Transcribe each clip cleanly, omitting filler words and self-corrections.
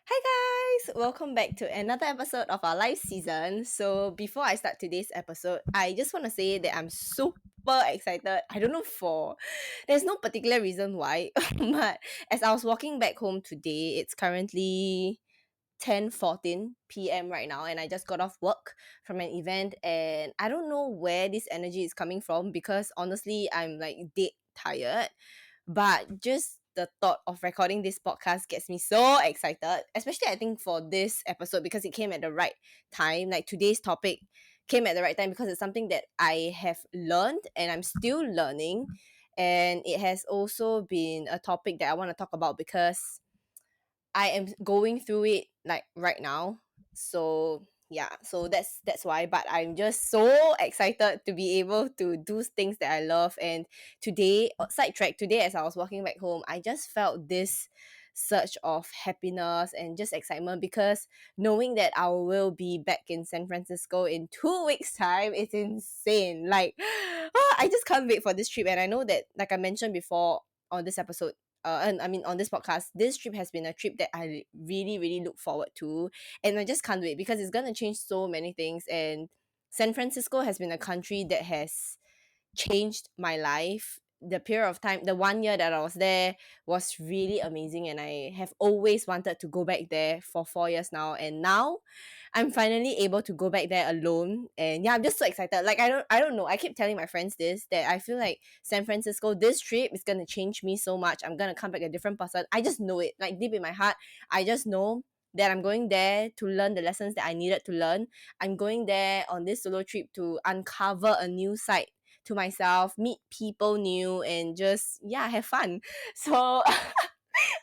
Hi guys! Welcome back to another episode of our live season. So before I start today's episode, I just want to say that I'm super excited. I don't know for there's no particular reason why, but as I was walking back home today, it's currently 10:14 p.m. right now and I just got off work from an event and I don't know where this energy is coming from because honestly I'm like dead tired, but just the thought of recording this podcast gets me so excited, especially I think for this episode because it came at the right time. Like today's topic came at the right time because it's something that I have learned and I'm still learning. And it has also been a topic that I want to talk about because I am going through it like right now. So yeah, so that's why. But I'm just so excited to be able to do things that I love. And today, sidetrack today, as I was walking back home, I just felt this surge of happiness and just excitement because knowing that I will be back in San Francisco in 2 weeks' time, it's insane. Like, I just can't wait for this trip. And I know that, like I mentioned before on this episode, and I mean on this podcast, this trip has been a trip that I really, really look forward to, and I just can't wait because it's gonna change so many things. And San Francisco has been a country that has changed my life. The period of time, the 1 year that I was there was really amazing, and I have always wanted to go back there for 4 years now. And now I'm finally able to go back there alone. And yeah, I'm just so excited. Like I don't know. I keep telling my friends this that I feel like San Francisco, this trip is gonna change me so much. I'm gonna come back a different person. I just know it. Like deep in my heart, I just know that I'm going there to learn the lessons that I needed to learn. I'm going there on this solo trip to uncover a new side to myself, meet people new, and just yeah, have fun. So oh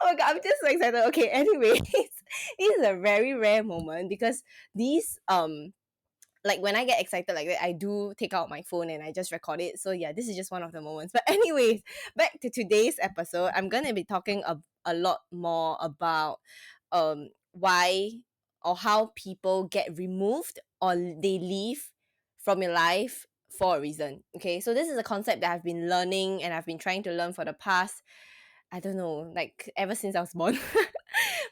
my god, I'm just so excited. Okay, anyways, this is a very rare moment because these like when I get excited like that, I do take out my phone and I just record it. So yeah, this is just one of the moments. But anyways, back to today's episode. I'm gonna be talking a lot more about why or how people get removed or they leave from your life for a reason. Okay, so this is a concept that I've been learning and I've been trying to learn for the past, I don't know, like ever since I was born.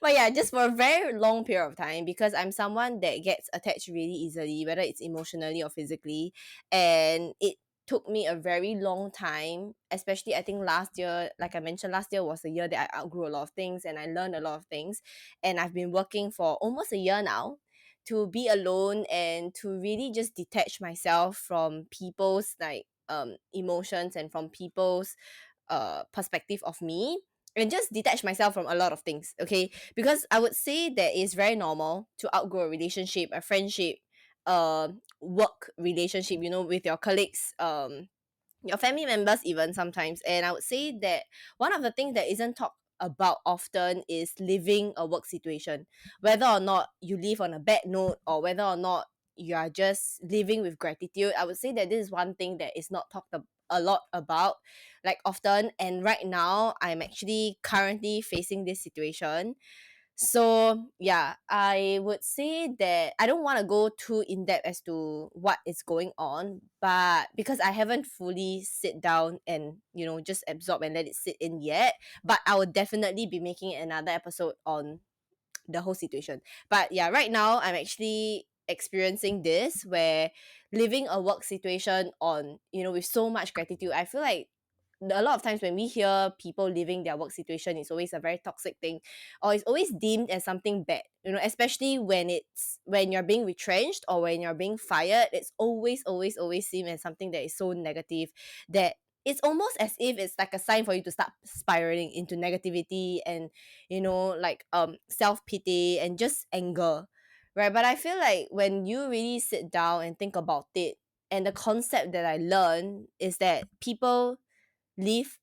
But yeah, just for a very long period of time because I'm someone that gets attached really easily, whether it's emotionally or physically. And it took me a very long time, especially I think last year, like I mentioned, last year was the year that I outgrew a lot of things and I learned a lot of things. And I've been working for almost a year now to be alone and to really just detach myself from people's like emotions and from people's perspective of me and just detach myself from a lot of things, okay? Because I would say that it's very normal to outgrow a relationship, a friendship, work relationship, with your colleagues, your family members even sometimes. And I would say that one of the things that isn't talked about often is living a work situation. Whether or not you live on a bad note or whether or not you are just living with gratitude, I would say that this is one thing that is not talked a lot about like often. And right now I'm actually currently facing this situation. So yeah, I would say that I don't want to go too in depth as to what is going on, but because I haven't fully sit down and just absorb and let it sit in yet, but I will definitely be making another episode on the whole situation. But yeah, right now I'm actually experiencing this where living a work situation on with so much gratitude. I feel like a lot of times when we hear people leaving their work situation, it's always a very toxic thing, or it's always deemed as something bad. Especially when you're being retrenched or when you're being fired, it's always seen as something that is so negative that it's almost as if it's like a sign for you to start spiraling into negativity and like self-pity and just anger, right? But I feel like when you really sit down and think about it, and the concept that I learned is that people live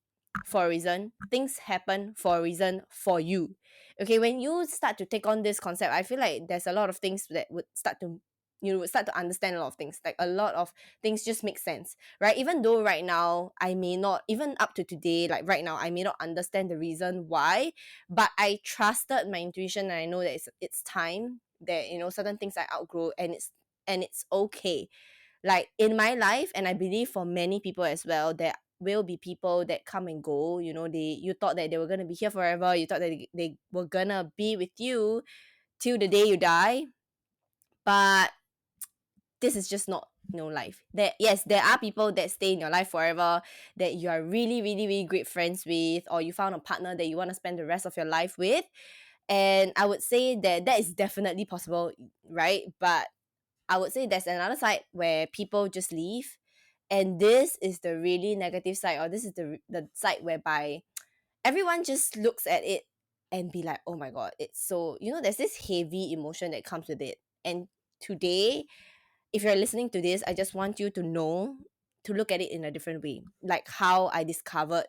for a reason, things happen for a reason for you. Okay, when you start to take on this concept, I feel like there's a lot of things that would start to would start to understand a lot of things. Like a lot of things just make sense, right? Even though right now I may not, even up to today, like right now I may not understand the reason why, but I trusted my intuition and I know that it's time that certain things I outgrow, and it's okay. Like in my life, and I believe for many people as well, that will be people that come and go. You know, you thought that they were gonna be here forever. You thought that they were gonna be with you till the day you die. But this is just not life. Yes, there are people that stay in your life forever, that you are really really really great friends with, or you found a partner that you want to spend the rest of your life with. And I would say that that is definitely possible, right? But I would say there's another side where people just leave, and this is the really negative side, or this is the side whereby everyone just looks at it and be like, oh my god, it's so, there's this heavy emotion that comes with it. And today, if you're listening to this, I just want you to know to look at it in a different way. Like how I discovered,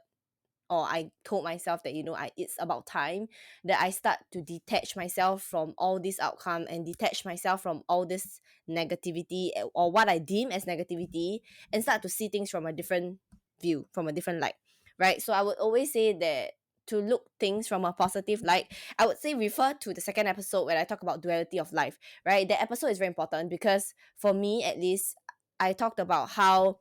or I told myself that it's about time that I start to detach myself from all this outcome, and detach myself from all this negativity, or what I deem as negativity, and start to see things from a different view, from a different light, right? So I would always say that to look things from a positive light, I would say refer to the second episode where I talk about duality of life, right? That episode is very important because for me at least, I talked about how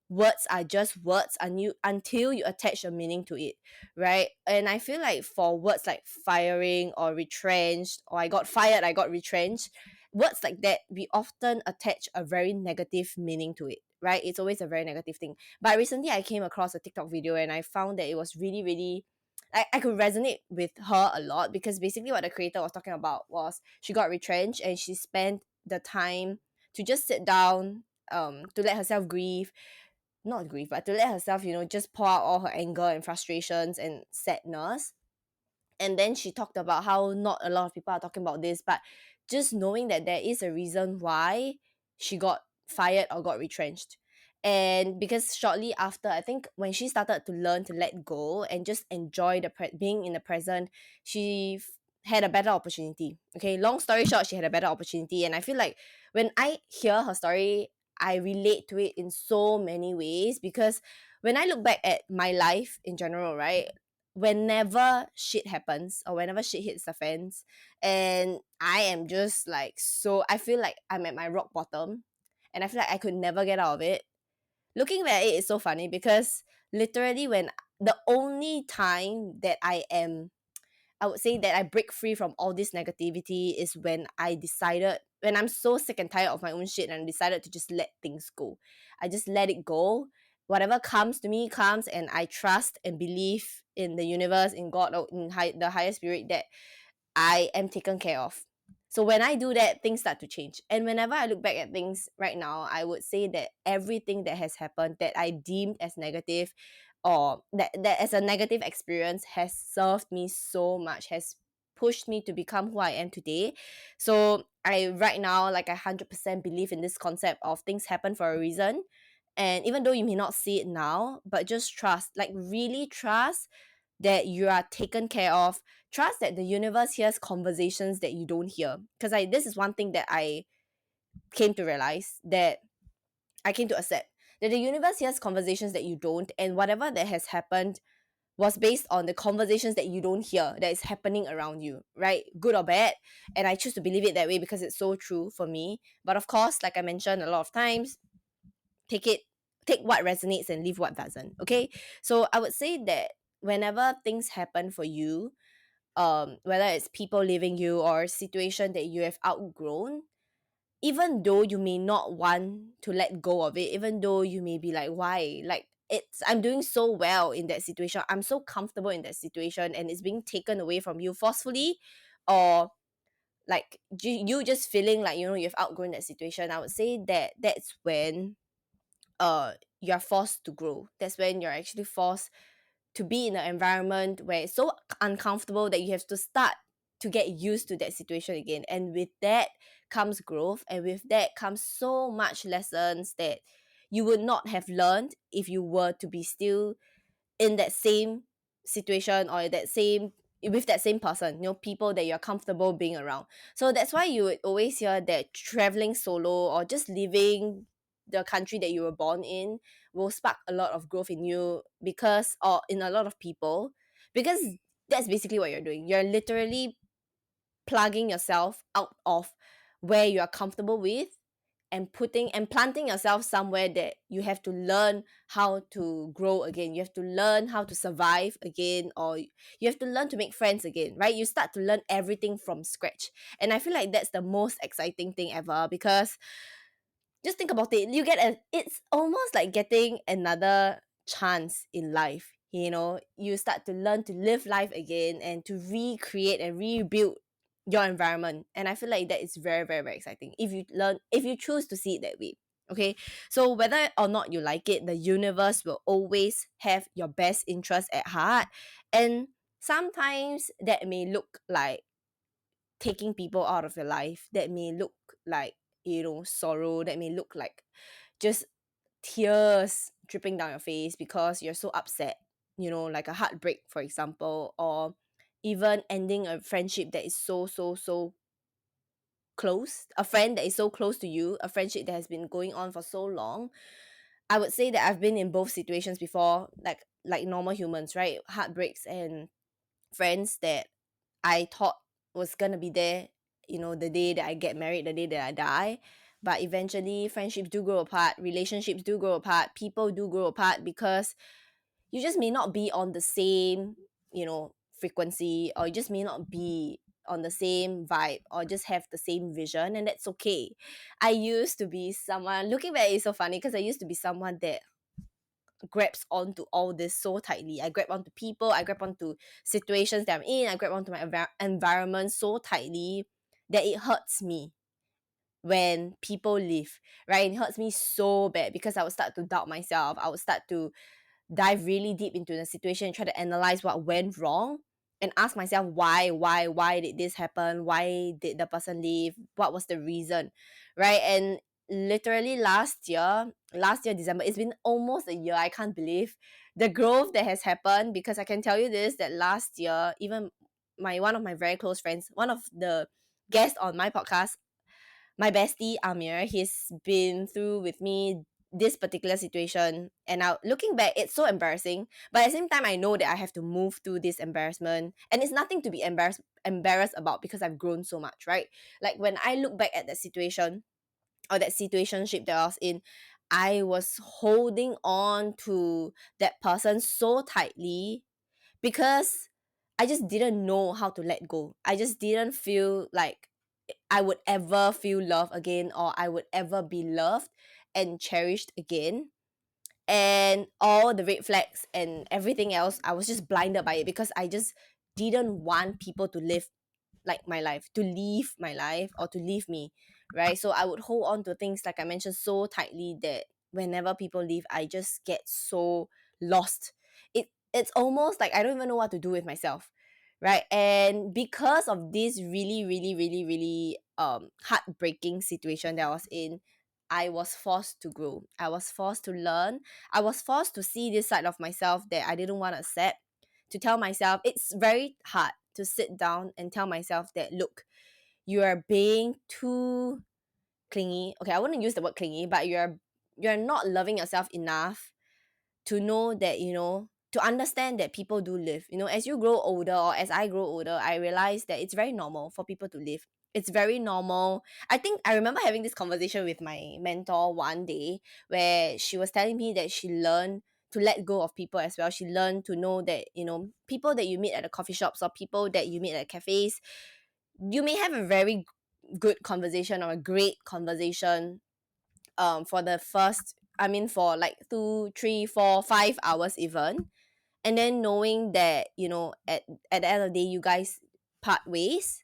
words are just words until you attach a meaning to it, right? And I feel like for words like firing or retrenched, or I got fired, I got retrenched, words like that, we often attach a very negative meaning to it, right? It's always a very negative thing. But recently I came across a TikTok video and I found that it was really really, I could resonate with her a lot, because basically what the creator was talking about was she got retrenched and she spent the time to just sit down, to let herself grieve, not grieve, but to let herself, just pour out all her anger and frustrations and sadness. And then she talked about how not a lot of people are talking about this, but just knowing that there is a reason why she got fired or got retrenched. And because shortly after, I think when she started to learn to let go and just enjoy being in the present, she had a better opportunity. Okay, long story short, she had a better opportunity. And I feel like when I hear her story, I relate to it in so many ways, because when I look back at my life in general, right, whenever shit happens or whenever shit hits the fans, and I am just like, so I feel like I'm at my rock bottom and I feel like I could never get out of it. Looking back at it is so funny because literally when the only time that I would say that I break free from all this negativity is when I'm so sick and tired of my own shit and I decided to just let things go. I just let it go. Whatever comes to me comes, and I trust and believe in the universe, in God, or in the higher spirit, that I am taken care of. So when I do that, things start to change. And whenever I look back at things right now, I would say that everything that has happened that I deemed as negative, or that as a negative experience, has served me so much, has pushed me to become who I am today. So I right now, like, I 100% believe in this concept of things happen for a reason. And even though you may not see it now, but just trust, like really trust that you are taken care of. Trust that the universe hears conversations that you don't hear. Because this is one thing that I came to realize, that I came to accept, that the universe hears conversations that you don't, and whatever that has happened was based on the conversations that you don't hear that is happening around you, right? Good or bad. And I choose to believe it that way because it's so true for me. But of course, like I mentioned a lot of times, take it take what resonates and leave what doesn't. Okay. So I would say that whenever things happen for you, whether it's people leaving you or situation that you have outgrown, even though you may not want to let go of it, even though you may be like, why, like, I'm doing so well in that situation, I'm so comfortable in that situation, and it's being taken away from you forcefully, or like you just feeling like you've outgrown that situation, I would say that that's when you're forced to grow. That's when you're actually forced to be in an environment where it's so uncomfortable that you have to start to get used to that situation again. And with that comes growth, and with that comes so much lessons that you would not have learned if you were to be still in that same situation, or that same with that same person, people that you're comfortable being around. So that's why you would always hear that traveling solo or just leaving the country that you were born in will spark a lot of growth in you, because, or in a lot of people, because that's basically what you're doing. You're literally plugging yourself out of where you are comfortable with, and putting and planting yourself somewhere that you have to learn how to grow again. You have to learn how to survive again, or you have to learn to make friends again, right? You start to learn everything from scratch. And I feel like that's the most exciting thing ever, because just think about it. It's almost like getting another chance in life. You start to learn to live life again and to recreate and rebuild your environment. And I feel like that is very, very, very exciting if you choose to see it that way. Okay. So whether or not you like it, the universe will always have your best interest at heart. And sometimes that may look like taking people out of your life, that may look like, sorrow, that may look like just tears dripping down your face because you're so upset, like a heartbreak, for example, or even ending a friendship that is so, so, so close, a friend that is so close to you, a friendship that has been going on for so long. I would say that I've been in both situations before, like normal humans, right? Heartbreaks and friends that I thought was gonna be there, the day that I get married, the day that I die. But eventually, friendships do grow apart, relationships do grow apart, people do grow apart because you just may not be on the same, frequency, or you just may not be on the same vibe, or just have the same vision, and that's okay. I used to be someone, looking back, it's so funny because I used to be someone that grabs onto all this so tightly. I grab onto people, I grab onto situations that I'm in, I grab onto my environment so tightly that it hurts me when people leave, right? It hurts me so bad because I would start to doubt myself. I would start to dive really deep into the situation and try to analyze what went wrong and ask myself why did this happen? Why did the person leave? What was the reason? Right? And literally last year December, it's been almost a year. I can't believe the growth that has happened, because I can tell you this, that last year, even my one of my very close friends, one of the guests on my podcast, my bestie Amir, he's been through with me this particular situation, and now looking back, it's so embarrassing. But at the same time, I know that I have to move through this embarrassment, and it's nothing to be embarrassed about because I've grown so much, right? Like when I look back at that situation or that situationship that I was in, I was holding on to that person so tightly because I just didn't know how to let go. I just didn't feel like I would ever feel love again, or I would ever be loved and cherished again. And all the red flags and everything else, I was just blinded by it because I just didn't want people to live like my life, to leave my life, or to leave me, right? So I would hold on to things, like I mentioned, so tightly that whenever people leave, I just get so lost. It's almost like I don't even know what to do with myself, right? And because of this really, really, really, really heartbreaking situation that I was in, I was forced to grow. I was forced to learn. I was forced to see this side of myself that I didn't want to accept, to tell myself it's very hard to sit down and tell myself that, look, you are being too clingy. Okay, I wouldn't use the word clingy, but you're not loving yourself enough to know that, to understand that people do live. As you grow older, or as I grow older, I realize that it's very normal for people to live. It's very normal. I think I remember having this conversation with my mentor one day, where she was telling me that she learned to let go of people as well. She learned to know that, people that you meet at the coffee shops, or people that you meet at cafes, you may have a very good conversation or a great conversation for the first, I mean, for like 2 3 4 5 hours even. And then knowing that, at the end of the day, you guys part ways,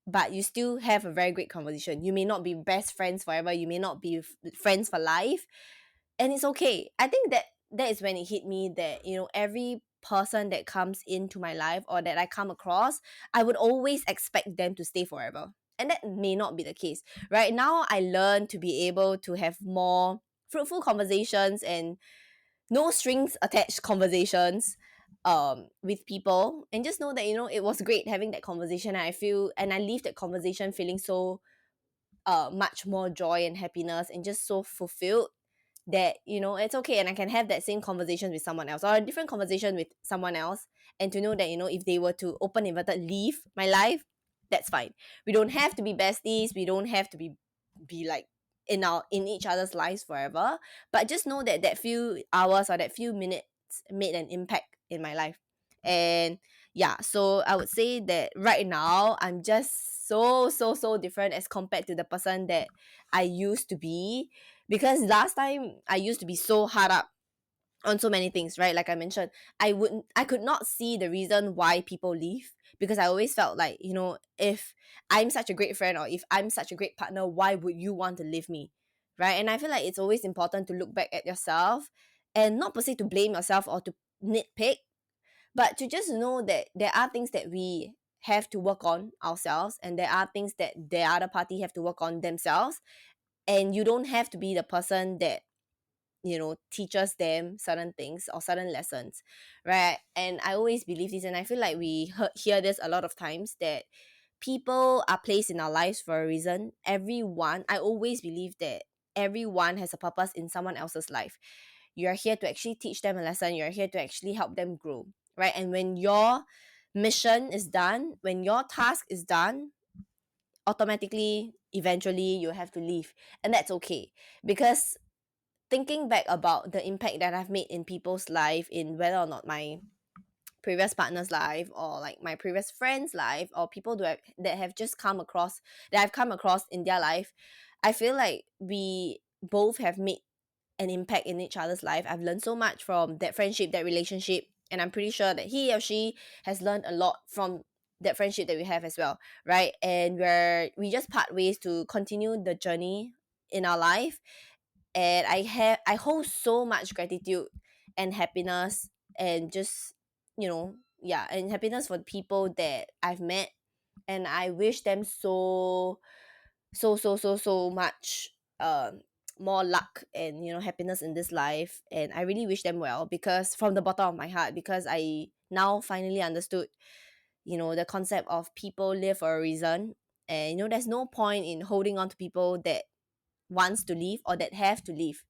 but you still have a very great conversation. You may not be best friends forever, you may not be friends for life, and it's okay. I think that is when it hit me that, every person that comes into my life, or that I come across, I would always expect them to stay forever, and that may not be the case. Right now, I learn to be able to have more fruitful conversations and no strings attached conversations with people, and just know that, it was great having that conversation. And I leave that conversation feeling so much more joy and happiness, and just so fulfilled, that, it's okay, and I can have that same conversation with someone else, or a different conversation with someone else, and to know that, if they were to open inverted leave my life, that's fine. We don't have to be besties, we don't have to be like in each other's lives forever, but just know that that few hours or that few minutes made an impact in my life. And yeah, so I would say that right now I'm just so different as compared to the person that I used to be, because last time I used to be so hard up on so many things, right? Like I mentioned, I could not see the reason why people leave, because I always felt like, if I'm such a great friend or if I'm such a great partner, why would you want to leave me? Right? And I feel like it's always important to look back at yourself and not per se to blame yourself or to nitpick, but to just know that there are things that we have to work on ourselves, and there are things that the other party have to work on themselves. And you don't have to be the person that teaches them certain things or certain lessons, right? And I always believe this, and I feel like we hear this a lot of times, that people are placed in our lives for a reason. Everyone, I always believe that everyone has a purpose in someone else's life. You're here to actually teach them a lesson, you're here to actually help them grow, right? And when your mission is done, when your task is done, automatically eventually you have to leave. And that's okay, because thinking back about the impact that I've made in people's life, in whether or not my previous partner's life or like my previous friend's life or people that have just come across that I've come across in their life, I feel like we both have made an impact in each other's life. I've learned so much from that friendship, that relationship, and I'm pretty sure that he or she has learned a lot from that friendship that we have as well, right? And we just part ways to continue the journey in our life. And I hold so much gratitude and happiness, and just yeah, and happiness for the people that I've met. And I wish them so much more luck and happiness in this life. And I really wish them well, because from the bottom of my heart, because I now finally understood the concept of people live for a reason. And there's no point in holding on to people that wants to leave or that have to leave,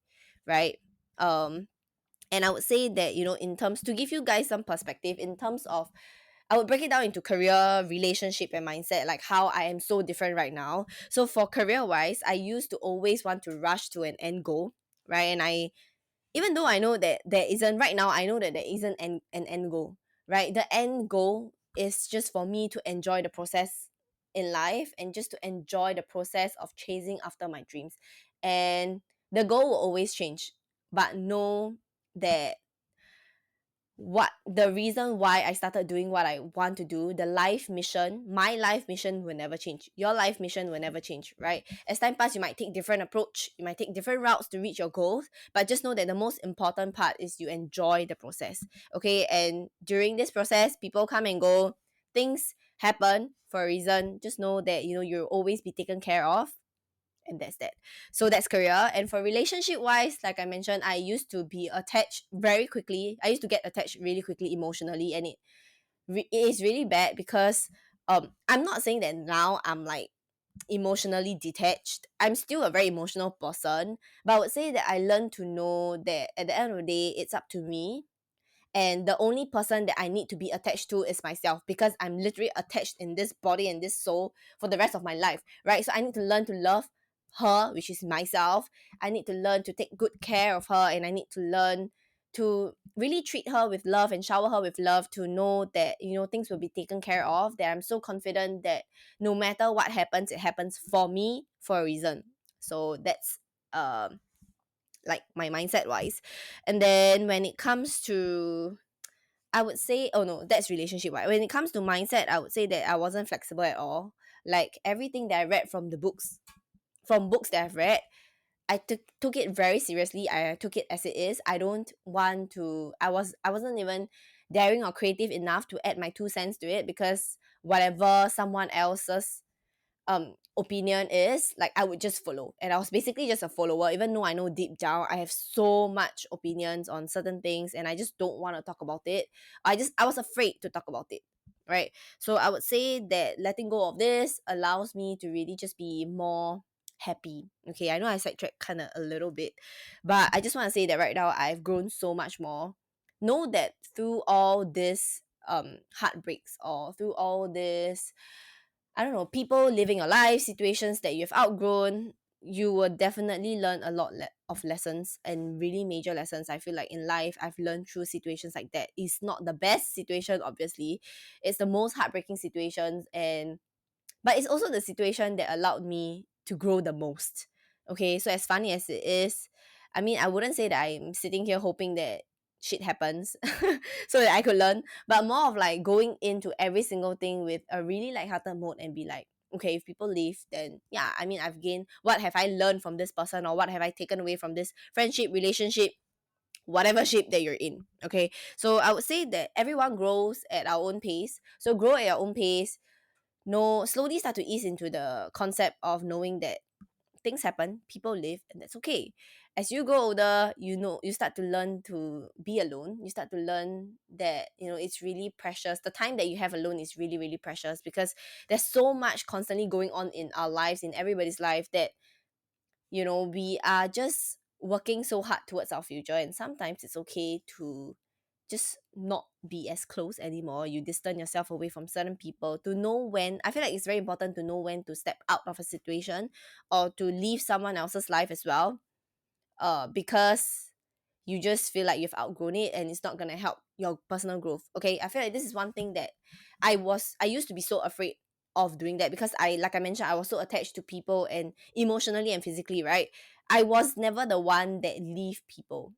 right? um and I would say that, in terms, to give you guys some perspective in terms of, I would break it down into career, relationship, and mindset, like how I am so different right now. So for career wise, I used to always want to rush to an end goal, right? And I even though I know that there isn't right now, I know that there isn't an end goal, right? The end goal is just for me to enjoy the process in life, and just to enjoy the process of chasing after my dreams. And the goal will always change, but know that what the reason why I started doing what I want to do, the life mission, my life mission will never change. Your life mission will never change, right? As time passes, you might take different approach, you might take different routes to reach your goals, but just know that the most important part is you enjoy the process. Okay, and during this process, people come and go, things happen for a reason. Just know that you'll always be taken care of, and that's that. So that's career. And for relationship wise, like I mentioned, I used to be attached very quickly. I used to get attached really quickly emotionally, and it is really bad, because I'm not saying that now I'm like emotionally detached. I'm still a very emotional person, but I would say that I learned to know that at the end of the day, it's up to me, and the only person that I need to be attached to is myself, because I'm literally attached in this body and this soul for the rest of my life, right? So I need to learn to love her, which is myself. I need to learn to take good care of her, and I need to learn to really treat her with love and shower her with love, to know that things will be taken care of, that I'm so confident that no matter what happens, it happens for me for a reason. So that's like my mindset wise. And then when it comes to, I would say, oh no, that's relationship wise. When it comes to mindset, I would say that I wasn't flexible at all. Like everything that I read from books that I've read, I took it very seriously. I took it as it is. I don't want to, I wasn't even daring or creative enough to add my 2 cents to it, because whatever someone else's opinion is, like I would just follow. And I was basically just a follower, even though I know deep down I have so much opinions on certain things, and I just don't want to talk about it. I was afraid to talk about it, right? So I would say that letting go of this allows me to really just be more happy. Okay, I know I sidetracked kind of a little bit, but I just want to say that right now I've grown so much more. Know that through all this heartbreaks, or through all this, I don't know, people living your life, situations that you've outgrown, you will definitely learn a lot of lessons, and really major lessons. I feel like in life I've learned through situations like that. It's not the best situation, obviously. It's the most heartbreaking situations, and but it's also the situation that allowed me to grow the most. Okay, so as funny as it is, I mean, I wouldn't say that I'm sitting here hoping that shit happens so that I could learn, but more of like going into every single thing with a really lighthearted mode and be like, okay, if people leave, then yeah, I mean, I've gained, what have I learned from this person, or what have I taken away from this friendship, relationship, whatever shape that you're in. Okay, so I would say that everyone grows at our own pace, so grow at your own pace. No, slowly start to ease into the concept of knowing that things happen, people live, and that's okay. As you grow older, you know, you start to learn to be alone. You start to learn that, you know, it's really precious. The time that you have alone is really, really precious, because there's so much constantly going on in our lives, in everybody's life, that, you know, we are just working so hard towards our future, and sometimes it's okay to just not be as close anymore. You distance yourself away from certain people to know when. I feel like it's very important to know when to step out of a situation, or to leave someone else's life as well, because you just feel like you've outgrown it and it's not gonna help your personal growth. Okay, I feel like this is one thing that I used to be so afraid of doing that, because I, like I mentioned, I was so attached to people, and emotionally and physically, right? I was never the one that leave people,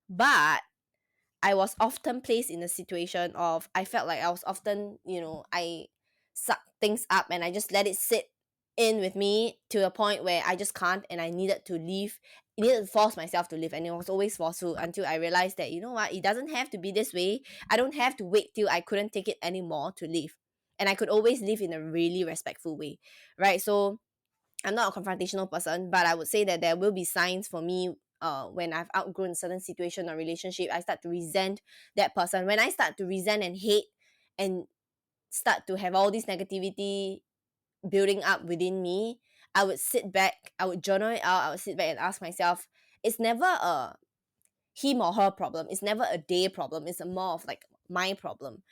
but I was often placed in a situation of, I felt like I was often, you know, I suck things up and I just let it sit in with me to a point where I just can't, and I needed to leave. I needed to force myself to leave, and it was always forceful, until I realized that, you know what, it doesn't have to be this way. I don't have to wait till I couldn't take it anymore to leave. And I could always leave in a really respectful way. Right. So I'm not a confrontational person, but I would say that there will be signs for me, when I've outgrown a certain situation or relationship. I start to resent that person. When I start to resent and hate, and start to have all this negativity building up within me, I would sit back, I would journal it out, I would sit back and ask myself, it's never a him or her problem, it's never a day problem, it's a more of like my problem.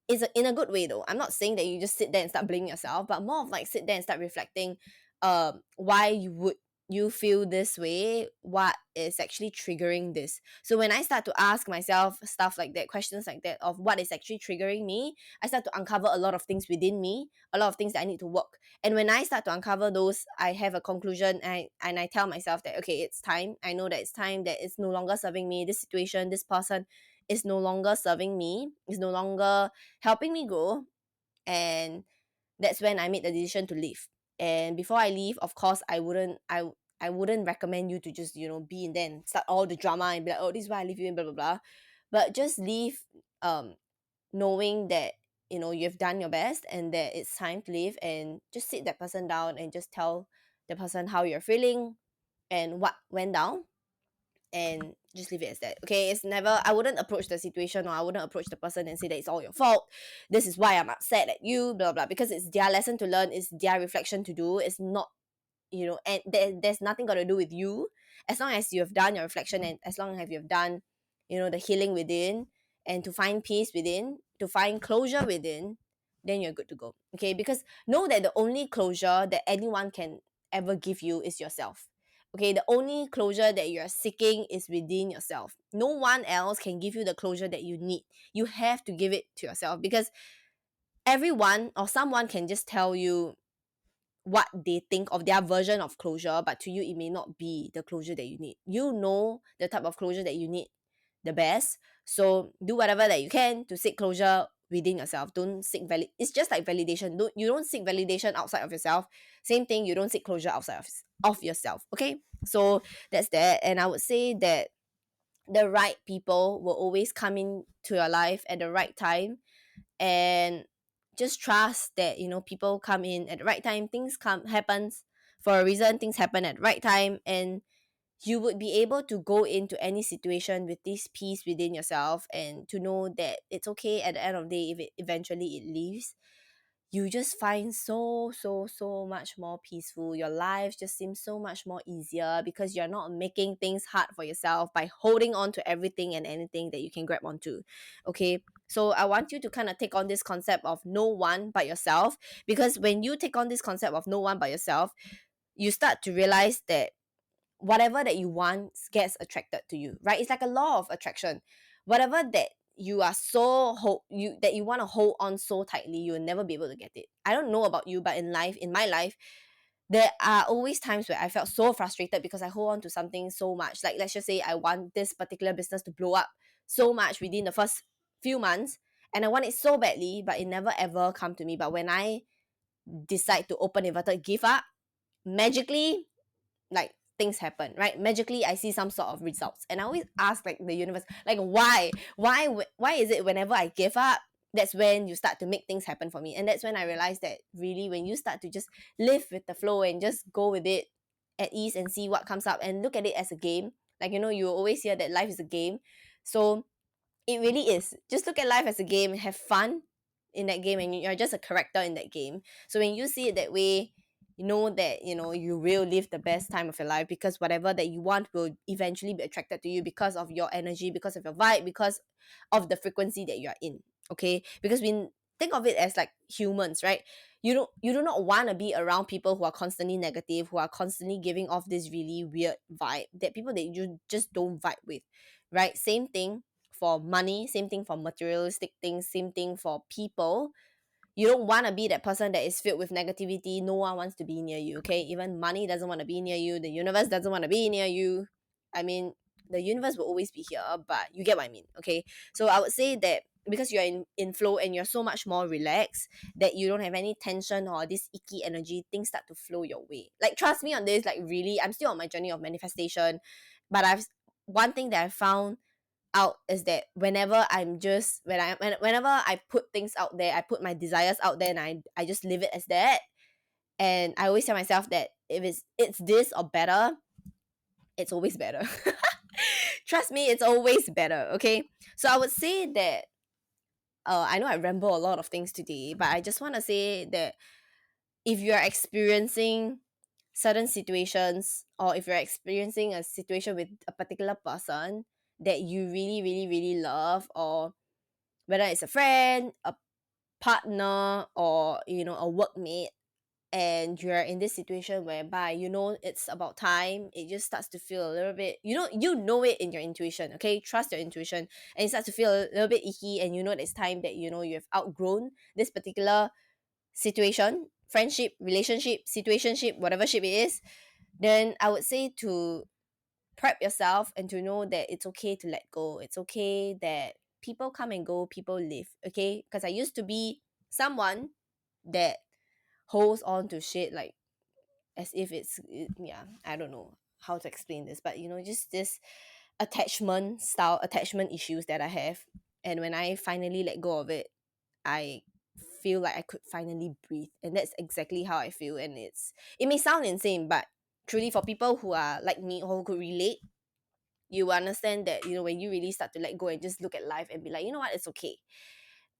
It's in a good way though. I'm not saying that you just sit there and start blaming yourself, but more of like sit there and start reflecting, why you would you feel this way, what is actually triggering this. So when I start to ask myself stuff like that, questions like that, of what is actually triggering me, I start to uncover a lot of things within me, a lot of things that I need to work. And when I start to uncover those, I have a conclusion, and I tell myself that, okay, it's time. I know that it's time, that it's no longer serving me, this situation, this person is no longer serving me, is no longer helping me grow. And that's when I made the decision to leave. And before I leave, of course, I wouldn't recommend you to just, you know, be in there and start all the drama and be like, oh, this is why I leave you and blah blah blah. But just leave, um knowing that, you know, you've done your best and that it's time to leave, and just sit that person down and just tell the person how you're feeling and what went down, and just leave it as that. Okay, it's never, I wouldn't approach the situation, or I wouldn't approach the person and say that it's all your fault. This is why I'm upset at you, blah blah, because it's their lesson to learn, it's their reflection to do. It's not, you know, and there's nothing got to do with you. As long as you have done your reflection, and as long as you have done, you know, the healing within, and to find peace within, to find closure within, then you're good to go. Okay, because know that the only closure that anyone can ever give you is yourself. Okay, the only closure that you're seeking is within yourself. No one else can give you the closure that you need. You have to give it to yourself, because everyone or someone can just tell you what they think of their version of closure, but to you it may not be the closure that you need. You know the type of closure that you need the best. So do whatever that you can to seek closure within yourself. Don't seek it's just like validation. You don't seek validation outside of yourself. Same thing, you don't seek closure outside of yourself. Okay? So that's that. And I would say that the right people will always come into your life at the right time, and just trust that, you know, people come in at the right time. Things come happens for a reason. Things happen at the right time, and you would be able to go into any situation with this peace within yourself, and to know that it's okay at the end of the day if it eventually it leaves. You just find so much more peaceful. Your life just seems so much more easier, because you're not making things hard for yourself by holding on to everything and anything that you can grab onto. Okay, so I want you to kind of take on this concept of no one but yourself, because when you take on this concept of no one but yourself, you start to realize that whatever that you want gets attracted to you, right? It's like a law of attraction. Whatever that you are that you want to hold on so tightly, you'll never be able to get it. I don't know about you, but in my life, there are always times where I felt so frustrated because I hold on to something so much. Like, let's just say I want this particular business to blow up so much within the first few months, and I want it so badly, but it never ever come to me. But when I decide to open inverted give up, magically, like, things happen, right? Magically I see some sort of results, and I always ask, like, the universe, like, why is it whenever I give up, that's when you start to make things happen for me? And that's when I realized that really, when you start to just live with the flow and just go with it at ease and see what comes up and look at it as a game, like, you always hear that life is a game. So it really is. Just look at life as a game, have fun in that game, and you're just a character in that game. So when you see it that way, you know that you will live the best time of your life, because whatever that you want will eventually be attracted to you because of your energy, because of your vibe, because of the frequency that you're in. Okay, because we think of it as like humans, right? You do not want to be around people who are constantly negative, who are constantly giving off this really weird vibe, that people that you just don't vibe with, right? Same thing for money, same thing for materialistic things, same thing for people. You don't want to be that person that is filled with negativity. No one wants to be near you, okay? Even money doesn't want to be near you. The universe doesn't want to be near you. I mean, the universe will always be here, but you get what I mean, okay? So I would say that because you're in flow and you're so much more relaxed, that you don't have any tension or this icky energy, things start to flow your way. Like, trust me on this, like, really, I'm still on my journey of manifestation, but one thing that I found out is that whenever I put things out there, I put my desires out there, and I just leave it as that. And I always tell myself that if it's this or better, it's always better. Trust me, it's always better, okay? So I would say that I know I ramble a lot of things today, but I just want to say that if you're experiencing certain situations, or if you're experiencing a situation with a particular person that you really, really, really love, or whether it's a friend, a partner, or a workmate, and you're in this situation whereby it's about time, it just starts to feel a little bit, you know it in your intuition, okay? Trust your intuition, and it starts to feel a little bit icky, and that it's time that you've outgrown this particular situation, friendship, relationship, situationship, whatever ship it is. Then I would say to prep yourself and to know that it's okay to let go. It's okay that people come and go, people live, okay? Because I used to be someone that holds on to shit, like, as if yeah, I don't know how to explain this, but just this attachment issues that I have. And when I finally let go of it, I feel like I could finally breathe, and that's exactly how I feel. And it may sound insane, but truly, for people who are like me, or who could relate, you understand that when you really start to let go and just look at life and be like, you know what, it's okay.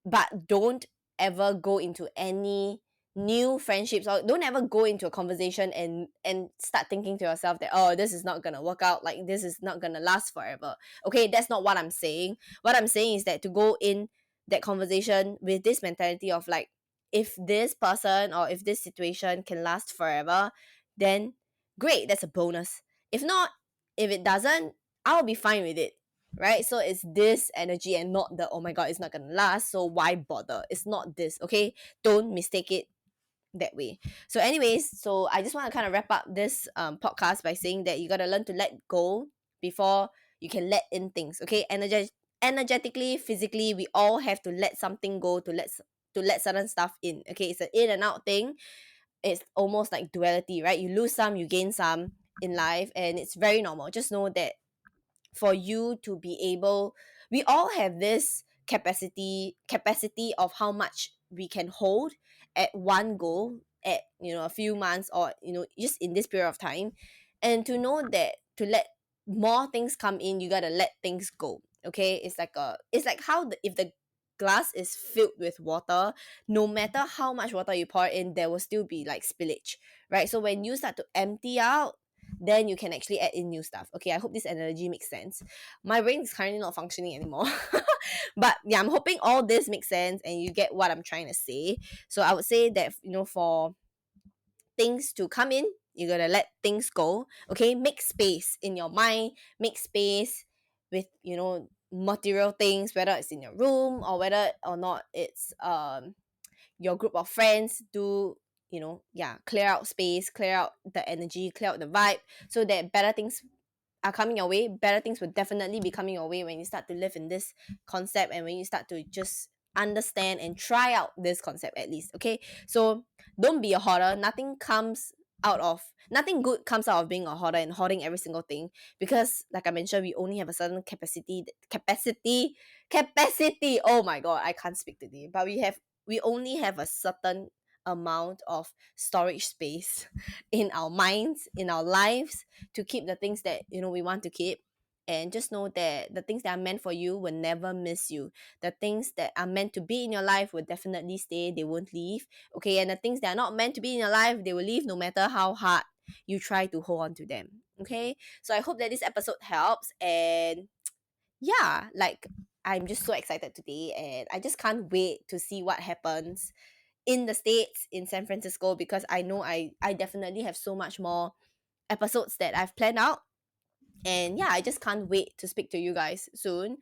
But don't ever go into any new friendships, or don't ever go into a conversation and start thinking to yourself that, oh, this is not gonna work out, like, this is not gonna last forever. Okay, that's not what I'm saying. What I'm saying is that to go in that conversation with this mentality of like, if this person or if this situation can last forever, then great, that's a bonus. If not, if it doesn't, I'll be fine with it, right? So it's this energy and not the, oh my god, it's not gonna last, so why bother? It's not this, okay? Don't mistake it that way. So anyways, so I just want to kind of wrap up this podcast by saying that you got to learn to let go before you can let in things, okay? Energetically, physically, we all have to let something go, to let certain stuff in, okay? It's an in and out thing. It's almost like duality, right? You lose some, you gain some in life, and it's very normal. Just know that for you to be able, we all have this capacity of how much we can hold at one go, at a few months, or just in this period of time. And to know that to let more things come in, you gotta let things go, okay? It's like how if the glass is filled with water, no matter how much water you pour in, there will still be like spillage, right? So when you start to empty out, then you can actually add in new stuff. Okay, I hope this analogy makes sense. My brain is currently not functioning anymore. But yeah, I'm hoping all this makes sense and you get what I'm trying to say. So I would say that, for things to come in, you're gonna let things go. Okay, make space in your mind, make space with, you know, material things, whether it's in your room or whether or not it's your group of friends. Do, you know, yeah, clear out space, clear out the energy, clear out the vibe, so that better things are coming your way. Better things will definitely be coming your way when you start to live in this concept, and when you start to just understand and try out this concept at least. Okay, so don't be a hoarder. Nothing good comes out of being a hoarder and hoarding every single thing, because like I mentioned, we only have a certain capacity. Oh my god, I can't speak today. But we only have a certain amount of storage space in our minds, in our lives, to keep the things that, you know, we want to keep. And just know that the things that are meant for you will never miss you. The things that are meant to be in your life will definitely stay, they won't leave. Okay, and the things that are not meant to be in your life, they will leave no matter how hard you try to hold on to them. Okay, so I hope that this episode helps. And yeah, like, I'm just so excited today, and I just can't wait to see what happens in the States, in San Francisco, because I know I definitely have so much more episodes that I've planned out. And yeah, I just can't wait to speak to you guys soon.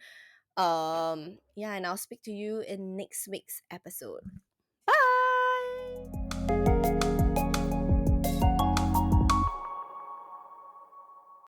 Yeah, and I'll speak to you in next week's episode.